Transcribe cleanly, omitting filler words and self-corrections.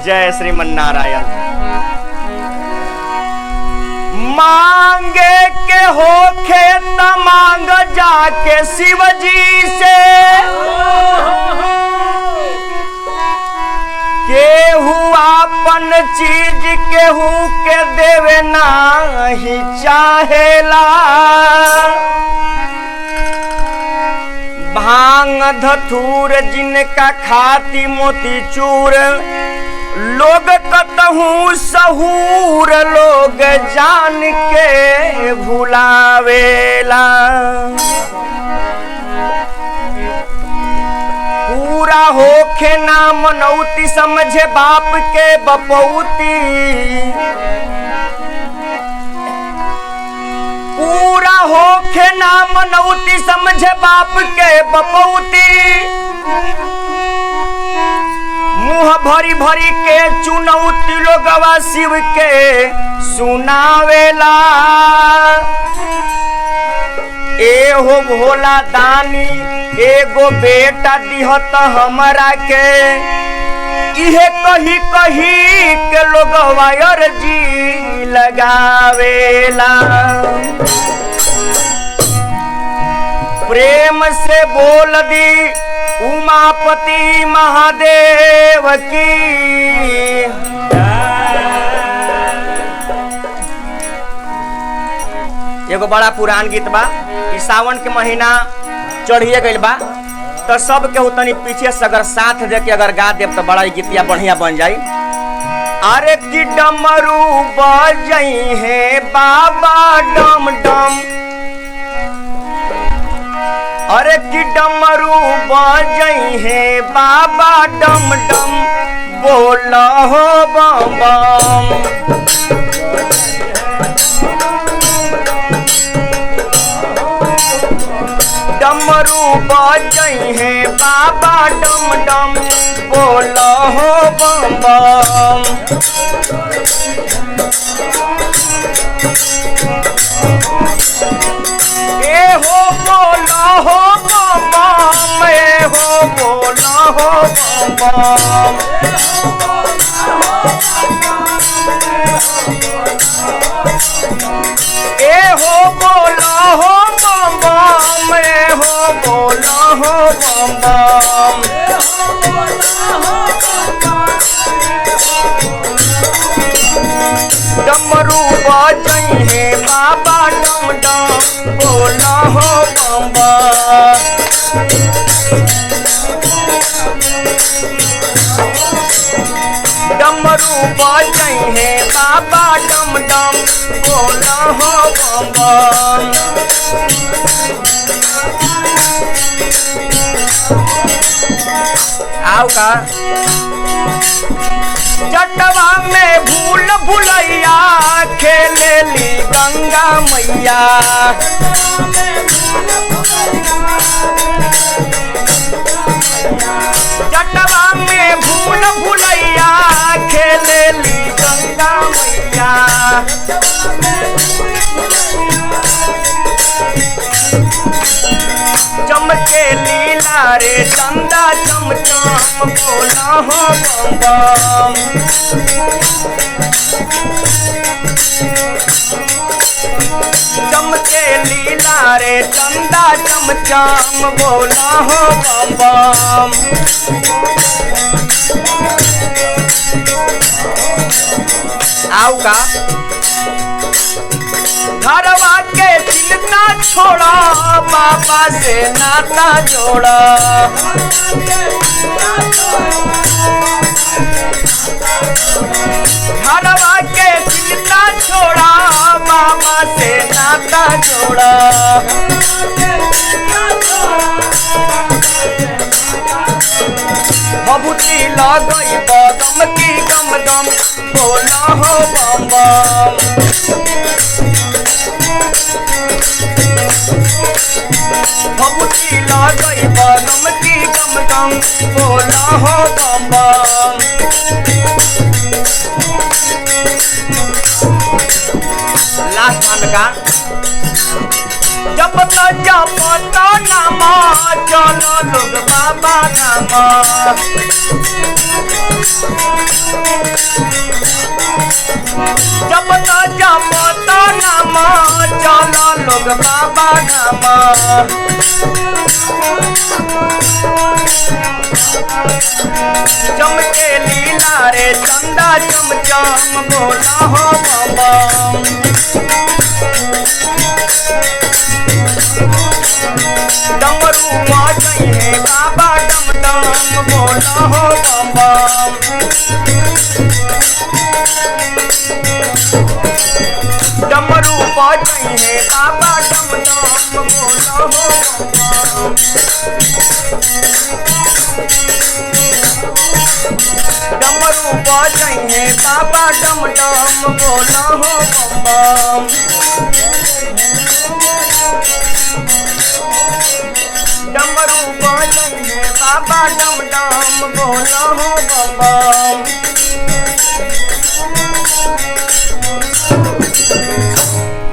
जय श्रीमन्नारायण। मांगे के होखे त मांग जाके शिव जी से, केहू अपन चीज केहू के देवे नाही चाहेला। भांग धतूर जिनका खाती मोती चूर, लोग कतहू सहूर लोग जान के भुलावेला। पूरा होखे ना मनौती समझे बाप के बपौती, पूरा होखे ना मनौती समझे बाप के बपौती। मुँह भरी भरी के चुनौती लोगवा शिव के सुनावेला। एहो भोला दानी एगो बेटा दिहत हमरा के, इहे कही कही के लोगवा अर्जी लगावेला। प्रेम से बोल दी उमापति महादेव की। एगो बड़ा पुरान गीत बा। सावन के महीना चढ़िए गइल बा तो सब केहू तनी पीछे से अगर साथ दे के अगर गा देव तो बड़ा गीतिया बढ़िया बन जाई। अरे कि डमरू बजई है बाबा डम डम, अरे कि डमरू बजई है बाबा डम डम, बोल हो बम बम। डमरू बजई है बाबा डम डम, बोल हो बम बम। ए हो बोला हो बम बम, ए हो बोला हो बम बम। ए हो बोला हो बम बम, ए हो बोला हो बम बम। डमरू बजई है बाबा डम डम, बोला हो बम बम। डमरू बजई है बाबा डम डम, बोला हो बम बम। आओ का जटवा में भूल भुलैया, खेलेली गंगा मैया। जटवा में भूल भुलैया, खेलेली गंगा मैया। चमके लीला रे चंदा चम चम, बोला हो बम बम। चमके लीला रे चंदा चम चम, बोला हो बम बम। आओ का घरवा के चिंता छोड़ा, बाबा से नाता जोड़ा। घरवा के चिंता छोड़ा, बाबा से नाता जोड़ा। भभूति लगई बदम की गम गम, बोला हो बम बम। भभूति लगई बदम की गम गम, बोला हो बम बम। लास्ट मान का जब तक पता नामा चलो लोग बाबा नामा जब तक पता नामा चलो लोग बाबा नामा चमके लीला रे चंदा चमचम बोला हो बाबा डमरू बजाई है बाबा डम डम बोला हो बाबा डमरू बजाई है बाबा डम डम बोला हो बाबा डमरू बजाई है बाबा डम डम बोला हो बाबा डमरू बजाई है बाबा डम डम बोला हो बाबा